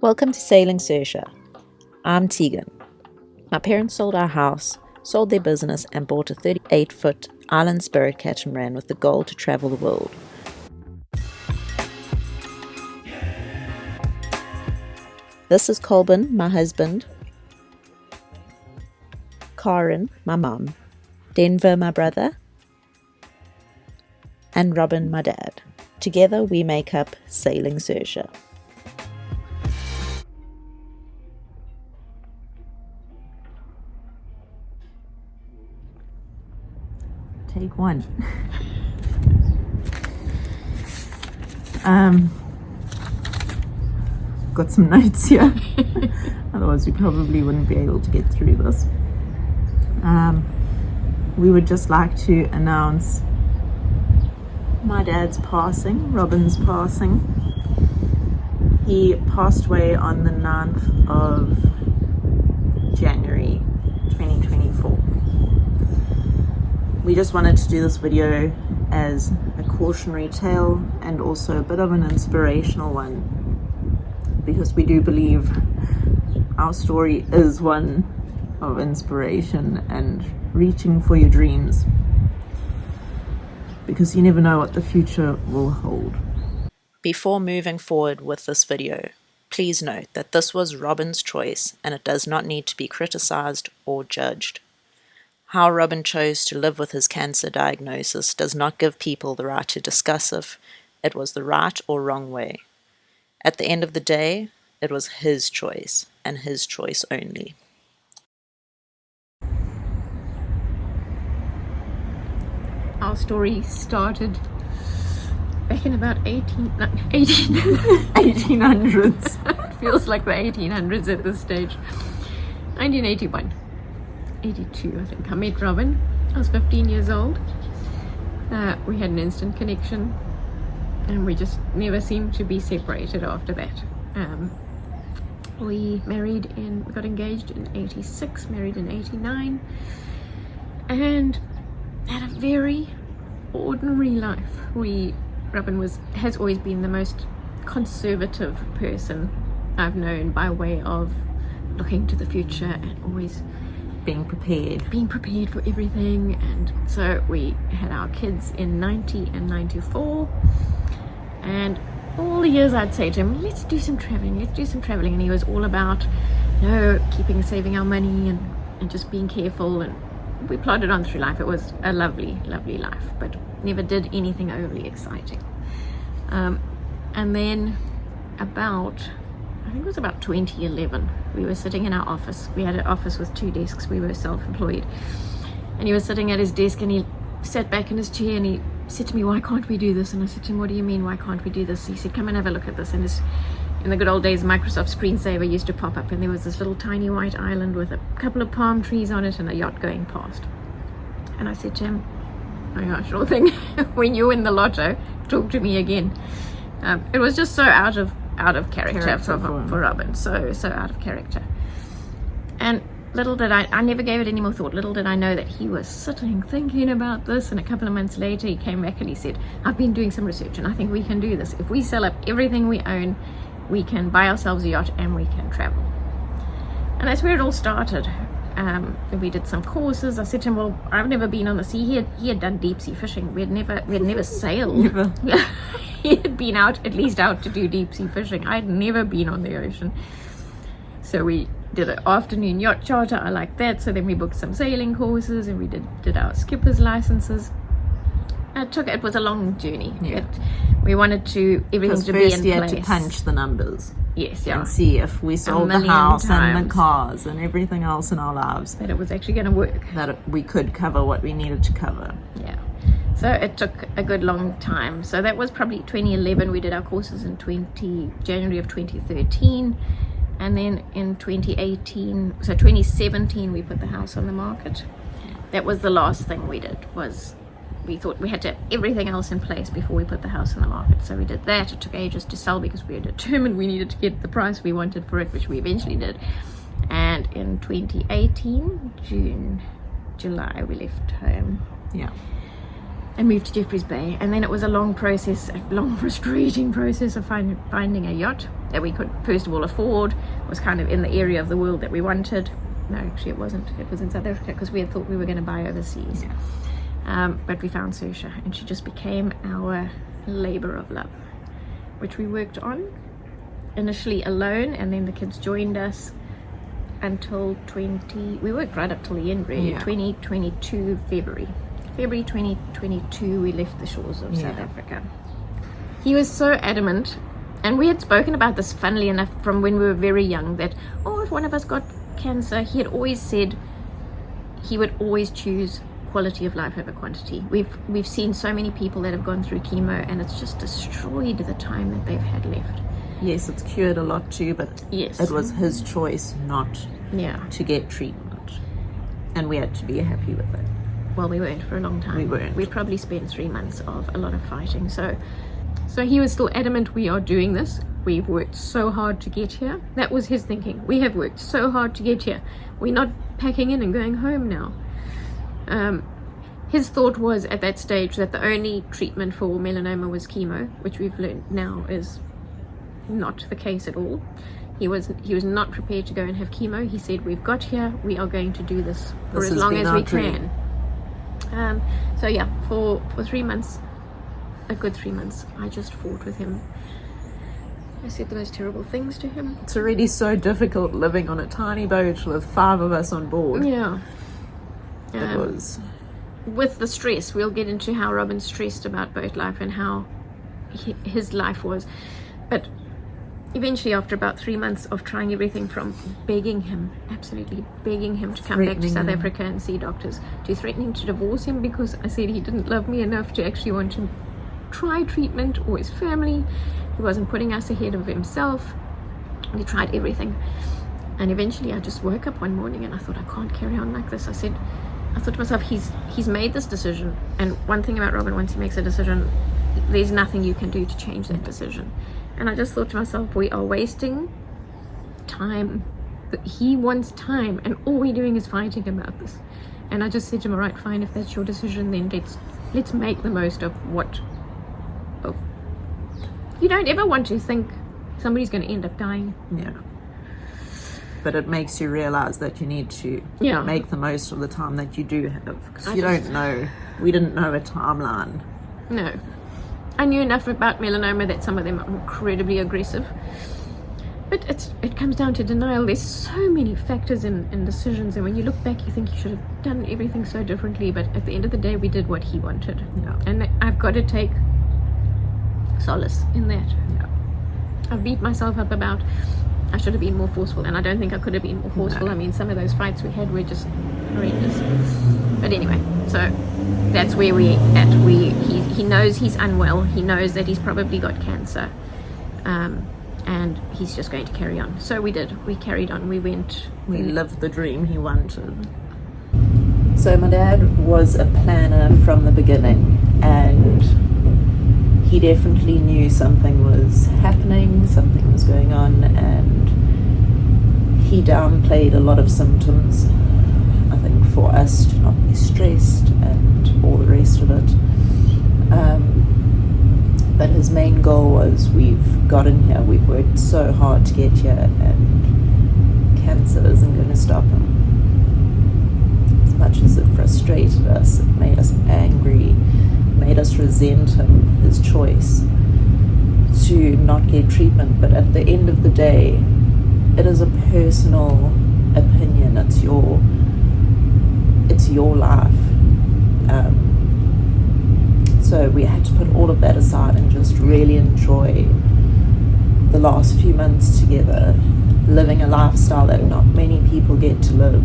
Welcome to Sailing Saoirse. I'm Tegan. My parents sold our house, sold their business, and bought a 38-foot island spirit catamaran with the goal to travel the world. This is Colbin, my husband, Karen, my mum, Denver, my brother, and Robin, my dad. Together we make up Sailing Saoirse. Take one. Got some notes here. Otherwise we probably wouldn't be able to get through this. We would just like to announce my dad's passing, Robin's passing. He passed away on the 9th of January 2024. We just wanted to do this video as a cautionary tale and also a bit of an inspirational one, because we do believe our story is one of inspiration and reaching for your dreams, because you never know what the future will hold. Before moving forward with this video, please note that this was Robin's choice and it does not need to be criticized or judged. How Robin chose to live with his cancer diagnosis does not give people the right to discuss if it was the right or wrong way. At the end of the day, it was his choice, and his choice only. Our story started back in about 1800s. It feels like the 1800s at this stage. 1981. 82, I think. I met Robin. I was 15 years old. We had an instant connection, and we just never seemed to be separated after that. We got engaged in 86, married in 89, and had a very ordinary life. Robin has always been the most conservative person I've known, by way of looking to the future and always being prepared for everything. And so we had our kids in 90 and 94, and all the years I'd say to him, let's do some traveling, and he was all about saving our money and just being careful, and we plodded on through life. It was a lovely life, but never did anything overly exciting. And then I think it was about 2011, we were sitting in our office. We had an office with 2 desks. We were self-employed. And he was sitting at his desk, and he sat back in his chair, and he said to me, why can't we do this? And I said to him, what do you mean, why can't we do this? He said, come and have a look at this. And in the good old days, Microsoft screensaver used to pop up, and there was this little tiny white island with a couple of palm trees on it and a yacht going past. And I said to him, oh yeah, sure thing. When you win the lotto, talk to me again. It was just so out of character for Robin, so out of character. And little did I never gave it any more thought. Little did I know that he was sitting thinking about this, and a couple of months later he came back and he said, I've been doing some research and I think we can do this. If we sell up everything we own, we can buy ourselves a yacht and we can travel. And that's where it all started. We did some courses. I said to him, well, I've never been on the sea. He had done deep sea fishing. We had never sailed. Never. He had been out to do deep sea fishing. I'd never been on the ocean. So we did an afternoon yacht charter. I liked that. So then we booked some sailing courses, and we did our skipper's licenses. It was a long journey. Yeah. We wanted everything to be in place. First you had to punch the numbers. Yes, yeah. And see if we sold the house and the cars and everything else in our lives, that it was actually going to work. That we could cover what we needed to cover. Yeah. So it took a good long time. So that was probably 2011. We did our courses in January of 2013. And then in 2017, we put the house on the market. That was the last thing we did. We thought we had to have everything else in place before we put the house on the market. So we did that. It took ages to sell because we were determined we needed to get the price we wanted for it, which we eventually did. And in 2018, July, we left home. Yeah. and moved to Jeffreys Bay. And then it was a long process, a long frustrating process of finding a yacht that we could first of all afford. It was kind of in the area of the world that we wanted. No, actually it wasn't. It was in South Africa, because we had thought we were going to buy overseas. But we found Saoirse, and she just became our labour of love, which we worked on initially alone, and then the kids joined us until we worked right up till the end, really. 2022 February 2022 we left the shores of South Africa. He was so adamant, and we had spoken about this, funnily enough, from when we were very young, that if one of us got cancer, he had always said he would always choose quality of life over quantity. We've seen so many people that have gone through chemo, and it's just destroyed the time that they've had left. Yes, it's cured a lot too, but it was his choice not to get treatment, and we had to be happy with it. Well, we weren't for a long time. We weren't. We probably spent 3 months of a lot of fighting. So he was still adamant, we are doing this. We've worked so hard to get here. That was his thinking. We have worked so hard to get here. We're not packing in and going home now. His thought was at that stage that the only treatment for melanoma was chemo, which we've learned now is not the case at all. He was not prepared to go and have chemo. He said, we've got here, we are going to do this for as long as we can. For 3 months, a good 3 months, I just fought with him. I said the most terrible things to him. It's already so difficult living on a tiny boat with 5 of us on board. Yeah. It was. With the stress, we'll get into how Robin stressed about boat life and how his life was. But eventually, after about 3 months of trying everything from begging him, absolutely begging him to come back to South Africa and see doctors, to threatening to divorce him because I said he didn't love me enough to actually want to try treatment, or his family. He wasn't putting us ahead of himself. We tried everything. And eventually I just woke up one morning and I thought, I can't carry on like this. I thought to myself, he's made this decision. And one thing about Robin, once he makes a decision, there's nothing you can do to change that decision. And I just thought to myself, we are wasting time. He wants time, and all we're doing is fighting about this. And I just said to him, all right, fine, if that's your decision, then let's make the most of what. You don't ever want to think somebody's going to end up dying. Yeah. But it makes you realize that you need to make the most of the time that you do have, because you don't know. We didn't know a timeline. No. I knew enough about melanoma that some of them are incredibly aggressive. But it comes down to denial. There's so many factors in decisions, and when you look back, you think you should have done everything so differently. But at the end of the day, we did what he wanted. Yeah. And I've got to take solace in that. Yeah. I've beat myself up about I should have been more forceful, and I don't think I could have been more forceful. No. I mean, some of those fights we had were just horrendous. But anyway, so that's where we're at. He knows he's unwell. He knows that he's probably got cancer, and he's just going to carry on. So we did. We carried on. We went. We lived the dream he wanted. So my dad was a planner from the beginning, and he definitely knew something was happening, something was going on, and he downplayed a lot of symptoms, I think, for us to not be stressed and all the rest of it. But his main goal was, we've gotten here, we've worked so hard to get here, and cancer isn't going to stop him. As much as it frustrated us, it made us angry, made us resent him, his choice to not get treatment. But at the end of the day, it is a personal opinion. It's your life. So we had to put all of that aside and just really enjoy the last few months together, living a lifestyle that not many people get to live.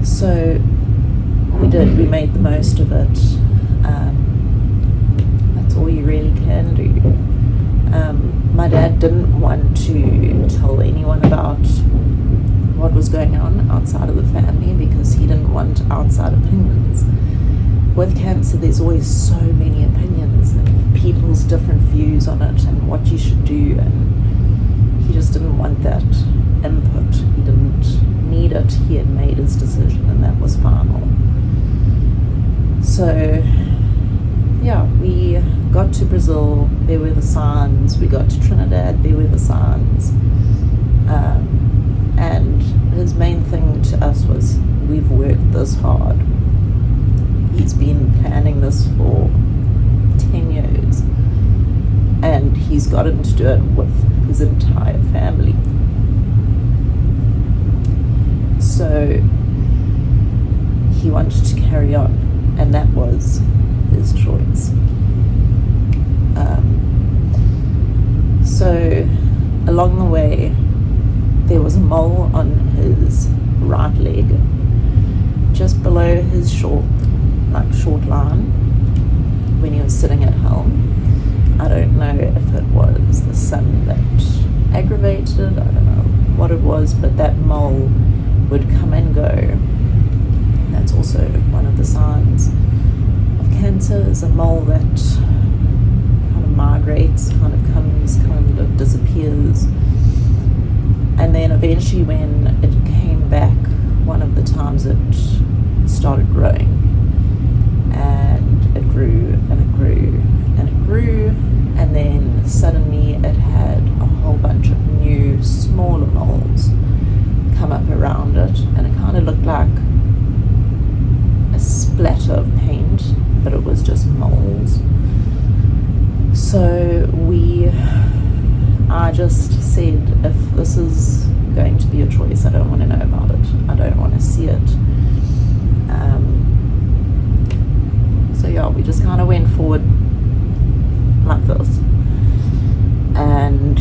So we did. We made the most of it. That's all you really can do. My dad didn't want to tell anyone about what was going on outside of the family because he didn't want outside opinions. With cancer, there's always so many opinions and people's different views on it and what you should do, and he just didn't want that input. He didn't need it. He had made his decision, and that was final. So yeah, we got to Brazil, there were the signs. We got to Trinidad, there were the signs. And his main thing to us was, we've worked this hard. He's been planning this for 10 years, and he's gotten to do it with his entire family. So he wanted to carry on, and that was his choice. So along the way, there was a mole on his right leg, just below his short line, when he was sitting at helm. I don't know if it was the sun that aggravated, I don't know what it was, but that mole would come and go. That's also one of the signs of cancer, is a mole that kind of migrates, kind of comes, kind of disappears. And then eventually, when it came back, one of the times it started growing, and it grew and it grew and it grew, and then suddenly it had a whole bunch of new smaller moles come up around it, and it kind of looked like a splatter of paint, but it was just moles. So I just said, if this is going to be a choice, I don't want to know about it. I don't want to see it. So yeah, we just kind of went forward like this. And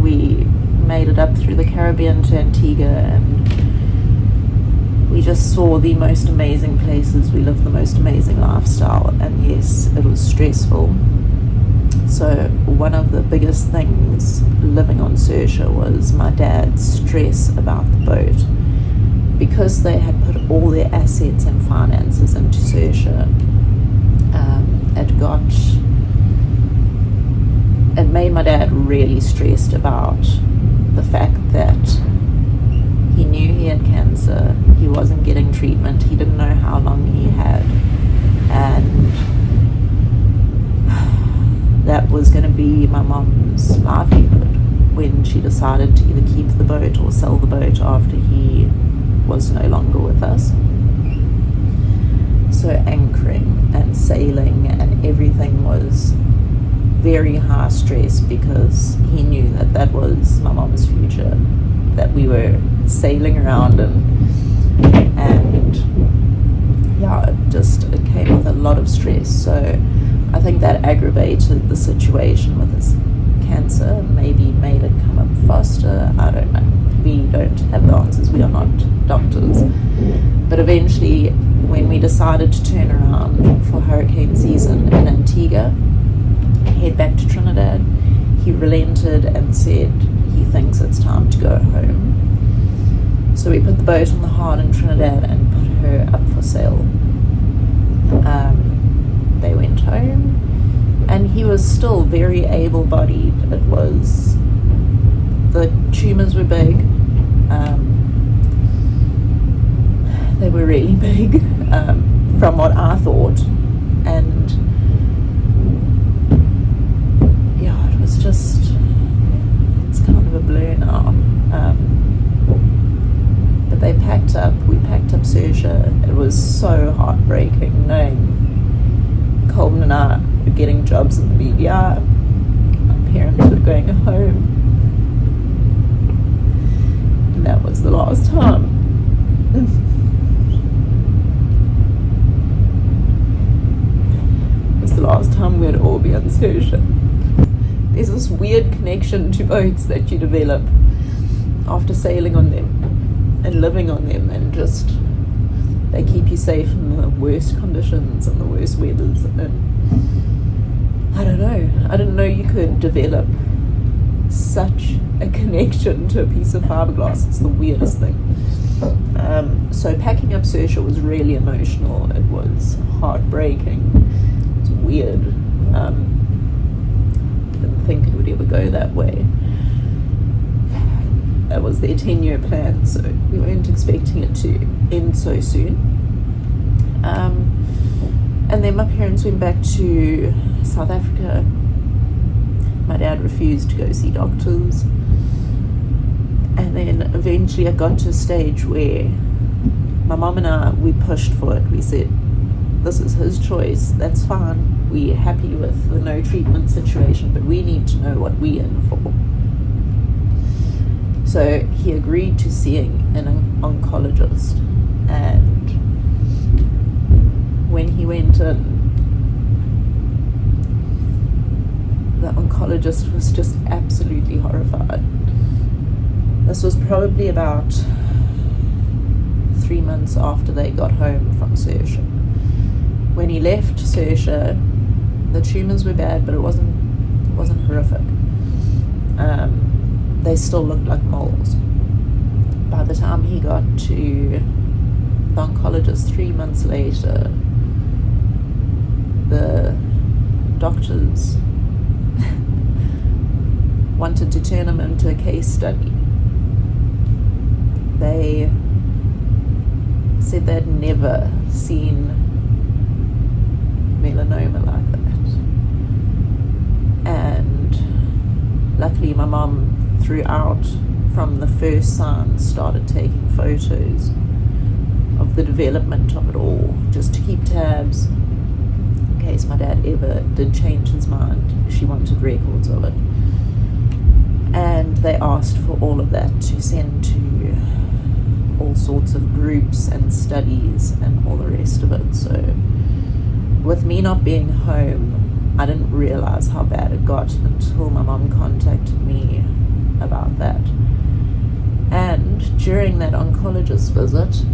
we made it up through the Caribbean to Antigua, and we just saw the most amazing places. We lived the most amazing lifestyle, and yes, it was stressful. So one of the biggest things living on Saoirse was my dad's stress about the boat. Because they had put all their assets and finances into Saoirse, it made my dad really stressed about the fact that he knew he had cancer, he wasn't getting treatment, he didn't know how long he had, and that was going to be my mom's livelihood when she decided to either keep the boat or sell the boat after he was no longer with us. So anchoring and sailing and everything was very high stress, because he knew that that was my mom's future, that we were sailing around and yeah, it came with a lot of stress. So I think that aggravated the situation with his cancer, maybe made it come up faster. I don't know. We don't have the answers. We are not doctors. But eventually, when we decided to turn around for hurricane season in Antigua, head back to Trinidad, he relented and said he thinks it's time to go home. So we put the boat on the hard in Trinidad and put her up for sale. They went home, and he was still very able-bodied. It was, the tumours were big. They were really big, from what I thought, and yeah, it was just, it's kind of a blur now. But we packed up Saoirse. It was so heartbreaking knowing Colin and I were getting jobs in the BBR. My parents were going home, and that was the last time. It was the last time we'd all be on Saoirse. There's this weird connection to boats that you develop after sailing on them and living on them, and just they keep you safe in the worst conditions and the worst weathers. And I don't know, I didn't know you could develop such a connection to a piece of fiberglass. It's the weirdest thing. So packing up Saoirse was really emotional. It was heartbreaking. It's weird. Didn't think it would ever go that way. that was their 10-year plan, so we weren't expecting it to end so soon. And then my parents went back to South Africa. My dad refused to go see doctors, and then eventually I got to a stage where my mom and I, we pushed for it. We said, this is his choice, that's fine, we're happy with the no treatment situation, but we need to know what we're in for. So he agreed to seeing an oncologist, and when he went in, the oncologist was just absolutely horrified. This was probably about 3 months after they got home from Saoirse. When he left Saoirse, the tumours were bad, but it wasn't horrific. They still looked like moles. By the time he got to the oncologist 3 months later, the doctors wanted to turn him into a case study. They said they'd never seen melanoma like that. And luckily my mum, throughout, from the first signs, started taking photos of the development of it all, just to keep tabs in case my dad ever did change his mind. She wanted records of it. And they asked for all of that to send to all sorts of groups and studies and all the rest of it. So with me not being home, I didn't realize how bad it got until my mom contacted me about that. And during that oncologist visit,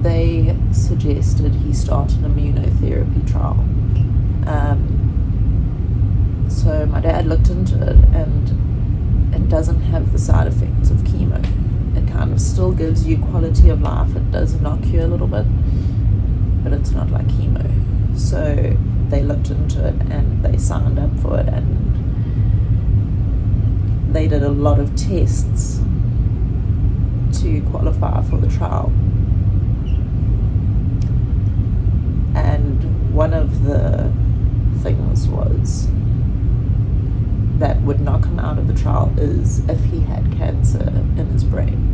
they suggested he start an immunotherapy trial. So my dad looked into it, and it doesn't have the side effects of chemo. It kind of still gives you quality of life. It does knock you a little bit, but it's not like chemo. So they looked into it and they signed up for it, and they did a lot of tests to qualify for the trial. And one of the things was that would knock him out of the trial is if he had cancer in his brain.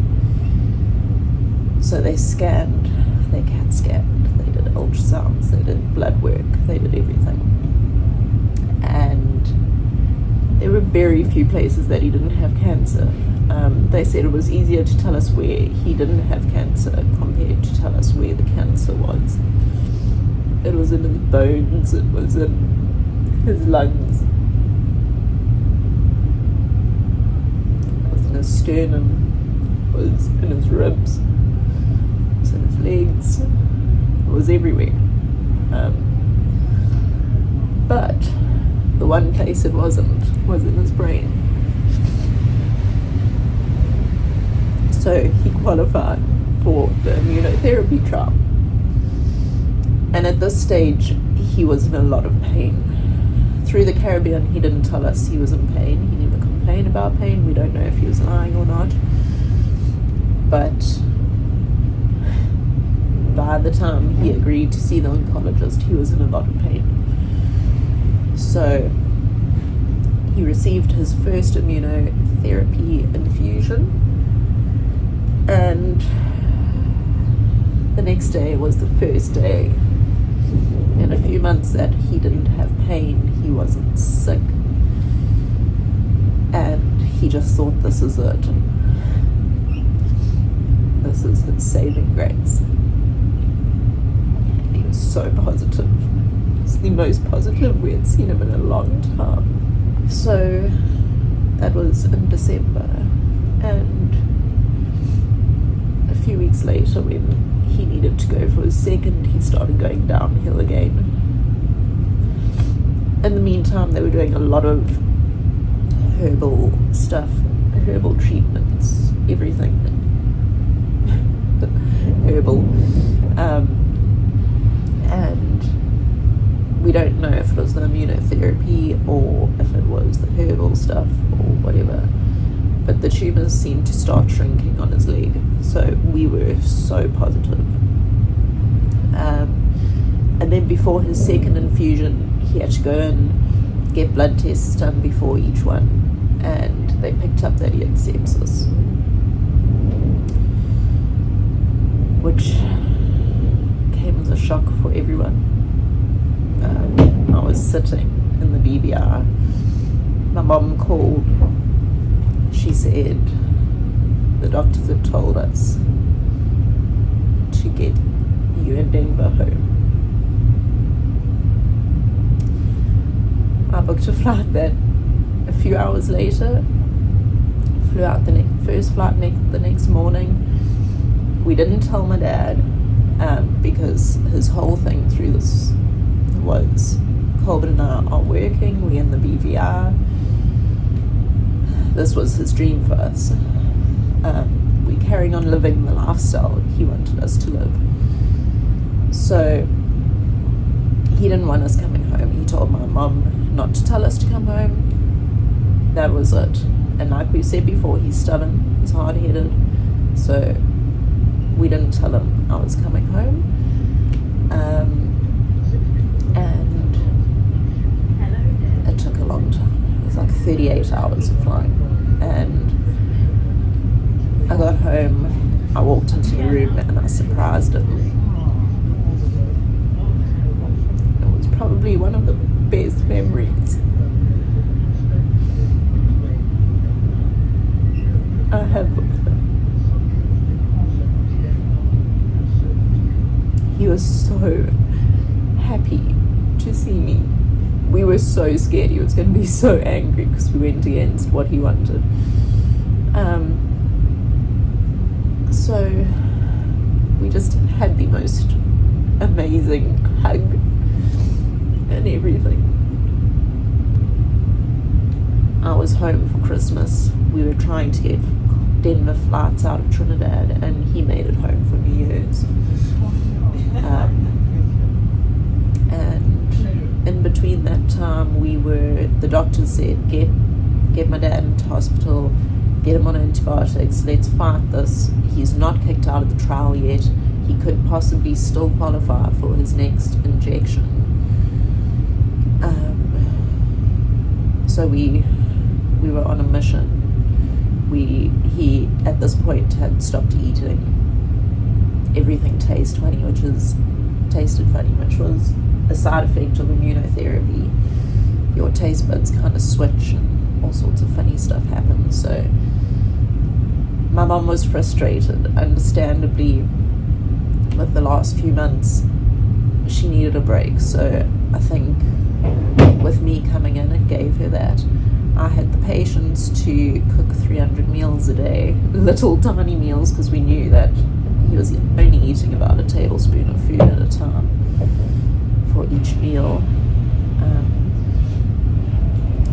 So they scanned, they CAT scanned, they did ultrasounds, they did blood work, they did everything. And there were very few places that he didn't have cancer. They said it was easier to tell us where he didn't have cancer compared to tell us where the cancer was. It was in his bones, it was in his lungs, it was in his sternum, it was in his ribs, it was in his legs, it was everywhere. But the one place it wasn't was in his brain. So he qualified for the immunotherapy trial. And at this stage, he was in a lot of pain. Through the Caribbean, he didn't tell us he was in pain. He never complained about pain. We don't know if he was lying or not. But by the time he agreed to see the oncologist, he was in a lot of pain. So he received his first immunotherapy infusion. And the next day was the first day in a few months that he didn't have pain, he wasn't sick, and he just thought, this is it. This is his saving grace. He was so positive. It's the most positive we had seen him in a long time. So that was in December, and a few weeks later, when he needed to go for his second, he started going downhill again. In the meantime, they were doing a lot of herbal stuff, herbal treatments, everything herbal, and we don't know if it was the immunotherapy or if it was the herbal stuff or whatever, but the tumours seemed to start shrinking on his leg, so we were so positive. And then before his second infusion, he had to go and get blood tests done before each one, and they picked up that he had sepsis, which came as a shock for everyone. I was sitting in the BBR. My mom called. She said, the doctors have told us to get you and Denver home. I booked a flight that a few hours later, flew out the first flight the next morning. We didn't tell my dad because his whole thing through this was, Colbert and I are working, we're in the BVR. This was his dream for us. We're carrying on living the lifestyle he wanted us to live. So he didn't want us coming home. He told my mum not to tell us to come home. That was it. And like we said before, he's stubborn, he's hard-headed. So we didn't tell him I was coming home. And it took a long time. It was like 38 hours of flying. And I got home, I walked into the room and I surprised him. It was probably one of the best memories I have with him. He was so happy to see me. We were so scared he was going to be so angry because we went against what he wanted. So we just had the most amazing hug and everything. I was home for Christmas. We were trying to get Denver flights out of Trinidad, and he made it home for New Year's. And in between that time, the doctors said, get my dad into hospital, get him on antibiotics, let's fight this. He's not kicked out of the trial yet. He could possibly still qualify for his next injection. So we were on a mission. He at this point had stopped eating everything tasted funny, which was a side effect of immunotherapy. Your taste buds kind of switch and all sorts of funny stuff happens. So my mum was frustrated, understandably. With the last few months, she needed a break. So I think with me coming in, it gave her that. I had the patience to cook 300 meals a day, little tiny meals, because we knew that he was only eating about a tablespoon of food at a time for each meal.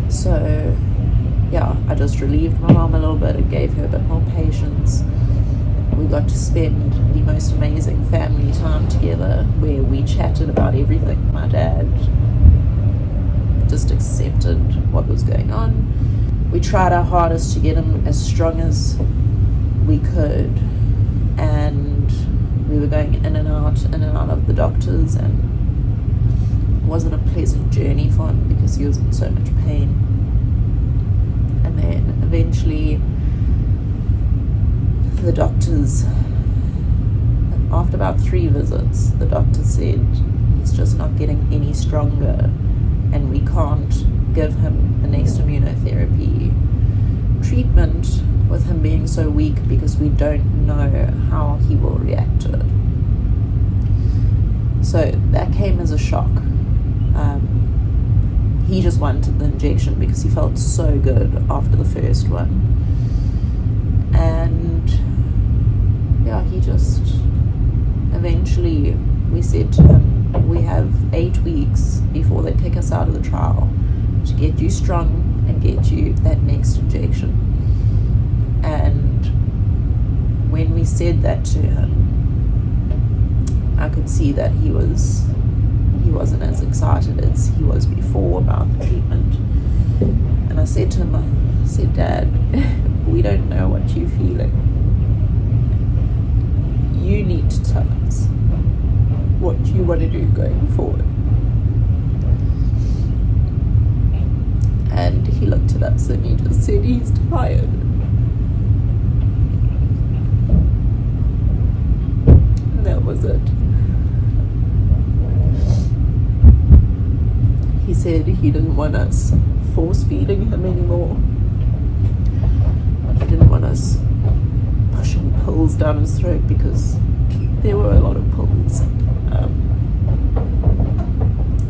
So yeah, I just relieved my mom a little bit. It gave her a bit more patience. We got to spend the most amazing family time together, where we chatted about everything. My dad just accepted what was going on. We tried our hardest to get him as strong as we could, and we were going in and out of the doctors, and it wasn't a pleasant journey for him because he was in so much pain. And then eventually the doctors, after about 3 visits, the doctor said he's just not getting any stronger, and we can't give him the next immunotherapy treatment with him being so weak because we don't know how he will react to it. So that came as a shock. He just wanted the injection because he felt so good after the first one. And yeah, he just eventually, we said to him, we have 8 weeks before they take us out of the trial to get you strong and get you that next injection. And when we said that to him, I could see that he wasn't as excited as he was before about the treatment. And I said to him, Dad, we don't know what you're feeling. You need to tell us what you want to do going forward. And he looked at us and he just said he's tired. And that was it. He said he didn't want us force feeding him anymore. He didn't want us pushing pills down his throat, because there were a lot of pills.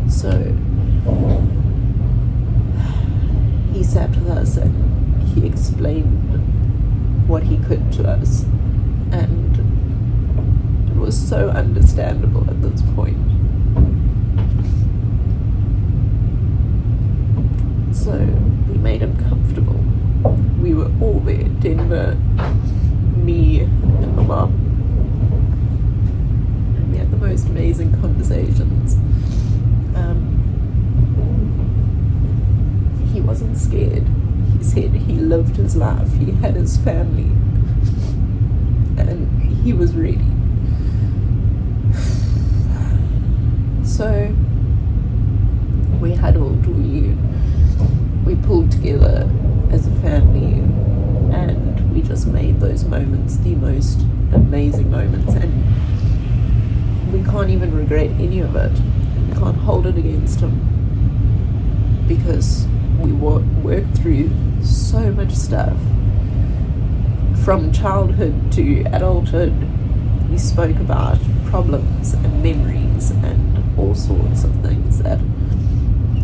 So he sat with us and he explained what he could to us, and it was so understandable at this point. So we made him comfortable. We were all there, Denver, me, and my mum. And we had the most amazing conversations. He wasn't scared. He said he lived his life. He had his family. And he was ready. So we huddled, we pulled together as a family, and we just made those moments the most amazing moments, and we can't even regret any of it. We can't hold it against him, because we worked through so much stuff. From childhood to adulthood, we spoke about problems and memories and all sorts of things that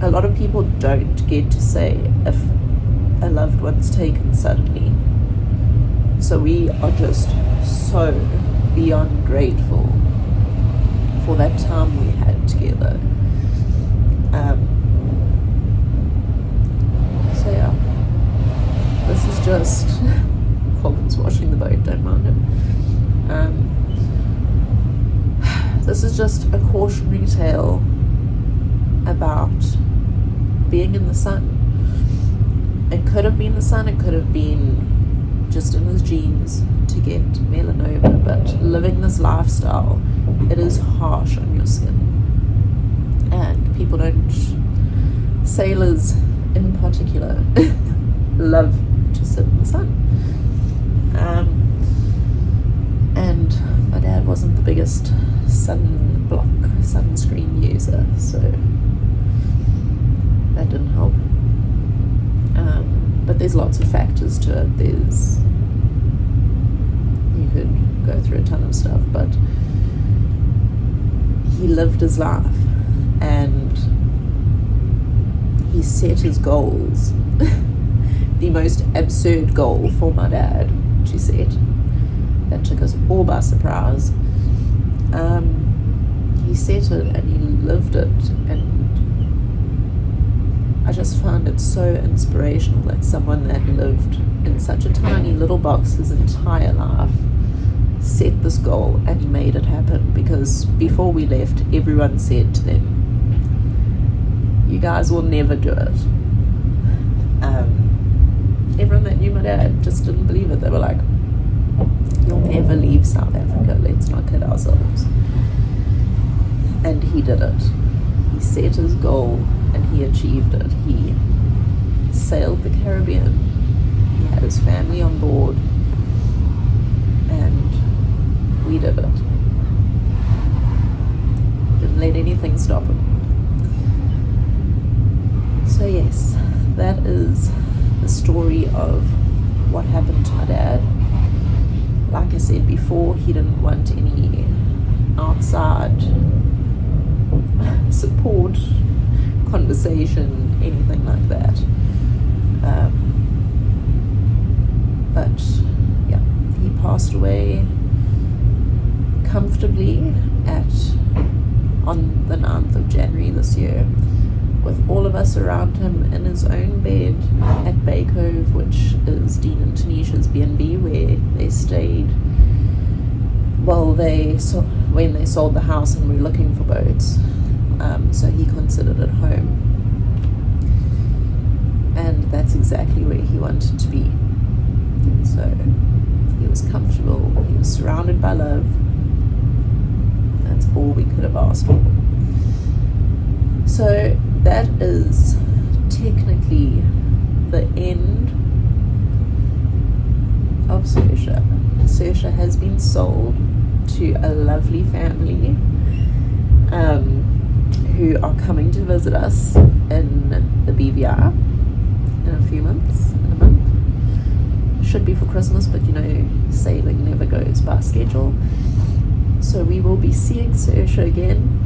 a lot of people don't get to say if a loved one's taken suddenly. So we are just so beyond grateful for that time we had together. So yeah, this is just Colvin's washing the boat, don't mind him. This is just a cautionary tale about being in the sun. It could have been the sun, it could have been just in his genes to get melanoma, but living this lifestyle, it is harsh on your skin. And people don't, sailors in particular, love to sit in the sun. And my dad wasn't the biggest sunscreen user, so that didn't help. But there's lots of factors to it. You could go through a ton of stuff, but he lived his life and he set his goals. The most absurd goal for my dad, she said, that took us all by surprise. He set it and he lived it, and I just found it so inspirational that someone that lived in such a tiny little box his entire life set this goal and he made it happen. Because before we left, everyone said to them, you guys will never do it. Everyone that knew my dad just didn't believe it. They were like, you'll never leave South Africa, let's not kid ourselves. And he did it. He set his goal and he achieved it. He sailed the Caribbean, he had his family on board, and we did it. Didn't let anything stop him. So yes, that is the story of what happened to my dad. Like I said before, he didn't want any outside support, conversation, anything like that. But yeah, he passed away comfortably on the 9th of January this year, with all of us around him in his own bed at Bay Cove, which is Dean and Tanisha's B&B, where they stayed when they sold the house and were looking for boats. So he considered it home, and that's exactly where he wanted to be. surrounded by love. That's all we could have asked for. So that is technically the end of Saoirse. Saoirse has been sold to a lovely family who are coming to visit us in the BVR in a few months, in a month. Should be for Christmas, but you know, sailing never goes by schedule. So we will be seeing Saoirse again.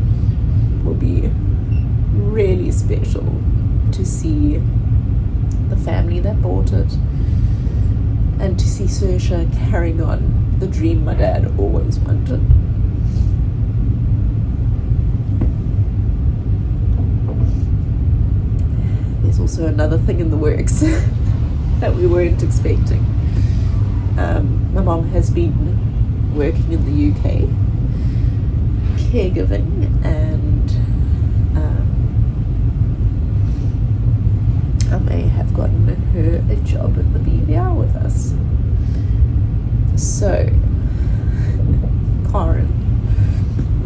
Will be really special to see the family that bought it, and to see Saoirse carrying on the dream my dad always wanted. There's also another thing in the works that we weren't expecting. My mom has been working in the UK, caregiving, and I may have gotten her a job in the BVR with us. So Karen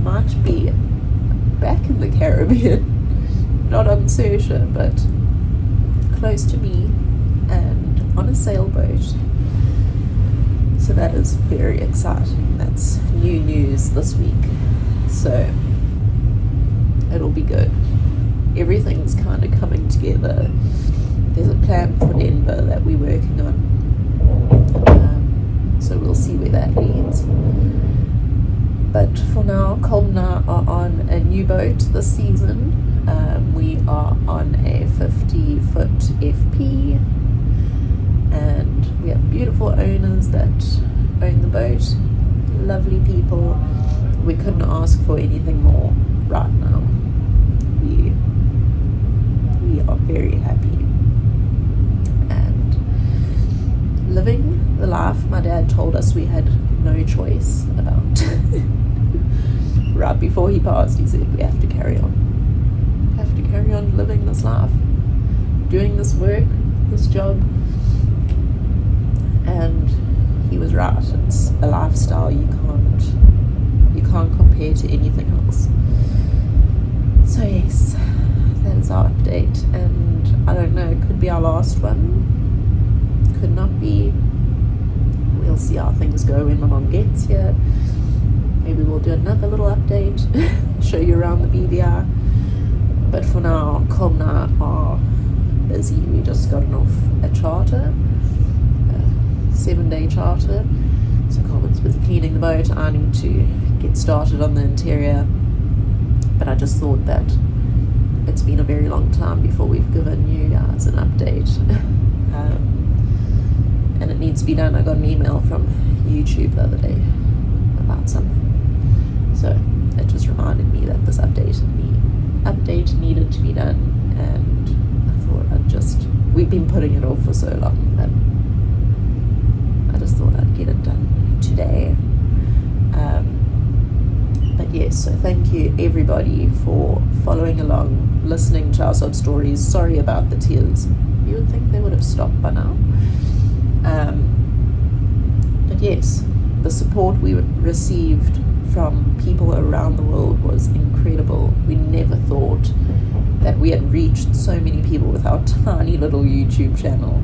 might be back in the Caribbean, not on Saoirse, but close to me and on a sailboat. So that is very exciting. That's new news this week. So it'll be good. Everything's kind of coming together. There's a plan for Denver that we're working on. So we'll see where that leads. But for now, Colm and I are on a new boat this season. We are on a 50-foot FP, and we have beautiful owners that own the boat. Lovely people. We couldn't ask for anything more right now. We are very happy. And living the life my dad told us we had no choice about. Right before he passed, he said we have to carry on. Have to carry on living this life, doing this work, this job. And he was right. It's a lifestyle you can't compare to anything else. So yes, that is our update, and I don't know, it could be our last one, could not be. We'll see how things go when my mom gets here. Maybe we'll do another little update, show you around the BVR. But for now, Colm and I are busy. We just gotten off a charter, a 7-day charter. So Colm's busy cleaning the boat. I need to get started on the interior. But I just thought that it's been a very long time before we've given you guys an update. And it needs to be done. I got an email from YouTube the other day about something. So it just reminded me that this update needed to be done, and I thought we've been putting it off for so long that I just thought I'd get it done today. But yes, so thank you everybody for following along, listening to our sub stories. Sorry about the tears. You would think they would have stopped by now. But yes, the support we received from people around the world was incredible. We never thought that we had reached so many people with our tiny little YouTube channel.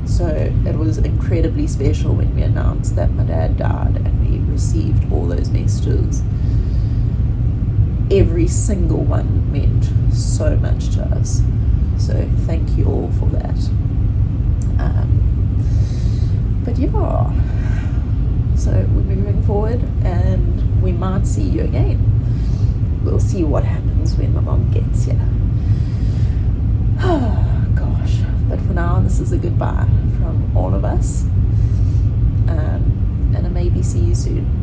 So it was incredibly special when we announced that my dad died and we received all those messages. Every single one meant so much to us. So thank you all for that. But yeah, so we're moving forward and we might see you again. We'll see what happens when my mom gets here. Oh gosh, but for now this is a goodbye from all of us, and I maybe see you soon.